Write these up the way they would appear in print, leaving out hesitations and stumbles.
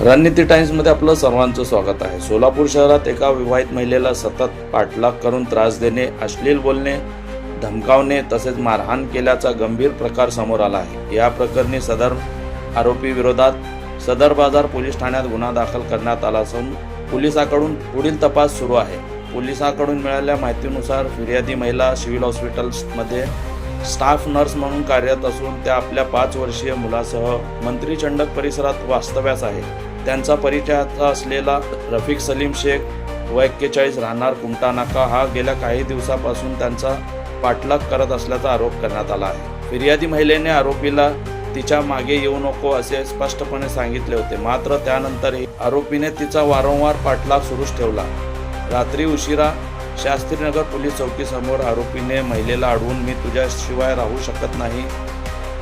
रणनीती टाइम्समध्ये आपलं सर्वांचं स्वागत आहे। सोलापूर शहरात एका विवाहित महिलेला सतत पाठलाग करून त्रास देणे, अश्लील बोलणे, धमकावणे तसेच मारहाण केल्याचा गंभीर प्रकार समोर आला आहे। या प्रकरणी सदर आरोपी विरोधात सदर बाजार पोलीस ठाण्यात गुन्हा दाखल करण्यात आला असून पोलिसांकडून पुढील तपास सुरू आहे। पोलिसांकडून मिळालेल्या माहितीनुसार फिर्यादी महिला सिव्हिल हॉस्पिटलमध्ये स्टाफ नर्स म्हणून कार्यरत असून त्या आपल्या 5 वर्षीय मुलासह मंत्री चंडक परिसरात वास्तव्यास आहे। त्यांचा परिचयाचा असलेला रफिक सलीम शेख व 41 राहणार कुमटा नाका हा गेल्या काही दिवसापासून त्यांचा पाठलाग करत असल्याचा आरोप करण्यात आला आहे। फिर्यादी महिलेने आरोपीला तिच्या मागे येऊ नको असे स्पष्टपणे सांगितले होते, मात्र त्यानंतरही आरोपीने तिचा वारंवार पाठलाग सुरूच ठेवला। रात्री उशिरा शास्त्रीनगर पोलीस चौकीसमोर आरोपीने महिलेला अडवून मी तुझ्याशिवाय राहू शकत नाही,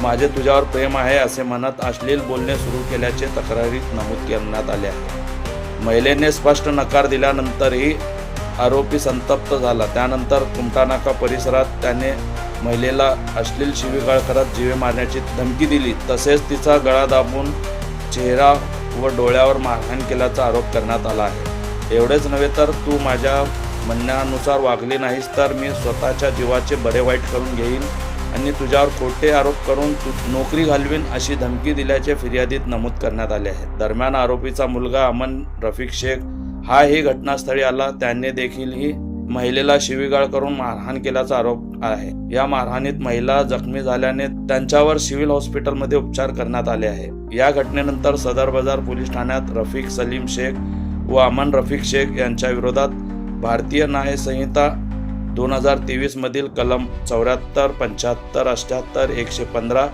माझे तुझ्यावर प्रेम आहे असे म्हणत अश्लील बोलणे सुरू केल्याचे तक्रारीत नमूद करण्यात आले आहे। महिलेने स्पष्ट नकार दिल्यानंतरही आरोपी संतप्त झाला। त्यानंतर कुमटानाका परिसरात त्याने महिलेला अश्लील शिवीगाळ करत जीवे मारण्याची धमकी दिली, तसेच तिचा गळा दाबून चेहरा व डोळ्यावर मारहाण केल्याचा आरोप करण्यात आला आहे। एवढेच नव्हे तर तू माझ्या म्हणण्यानुसार वागली नाहीस तर मी स्वतःच्या जीवाचे बरे वाईट करून घेईन आणि तुझ्यावर खोटे आरोप करून नोकरी घालवीन अशी धमकी दिल्याचे फिर्यादीत नमूद करण्यात आले आहे। दरम्यान आरोपीचा मुलगा अमन रफिक शेख हाही घटनास्थळी आला। त्याने देखील ही महिलेला शिवीगाळ करून मारहाण केल्याचा आरोप आहे। या मारहाणीत महिला जखमी झाल्याने त्यांच्यावर सिव्हिल हॉस्पिटलमध्ये उपचार करण्यात आले आहे। या घटनेनंतर सदर बाजार पोलीस ठाण्यात रफिक सलीम शेख व अमन रफिक शेख यांच्या विरोधात भारतीय न्याय संहिता 2023 मधील कलम 74, 75, 78, 115,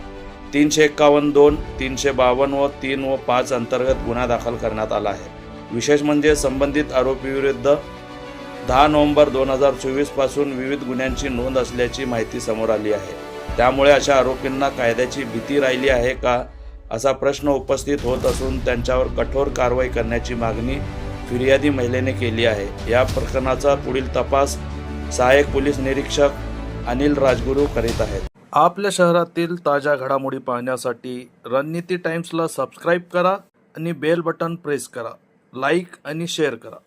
351(2), 352 व 3 व 5 अंतर्गत गुन्हा दाखल करण्यात आला आहे। विशेष म्हणजे संबंधित आरोपीविरुद्ध 10 नोव्हेंबर 2024 पासून विविध गुन्ह्यांची नोंद असल्याची माहिती समोर आली आहे। त्यामुळे अशा आरोपींना कायद्याची भीती राहिली आहे का असा प्रश्न उपस्थित होत असून त्यांच्यावर कठोर कारवाई करण्याची मागणी फिर्यादी महिलेने केली आहे। या प्रकरणाचा पुढील तपास सहाय्यक पोलीस निरीक्षक अनिल राजगुरू करीत आहेत। आपल्या शहरातील ताज्या घडामोडी पाहण्यासाठी रणनीती टाइम्सला सबस्क्राईब करा आणि बेल बटन प्रेस करा, लाईक आणि शेअर करा।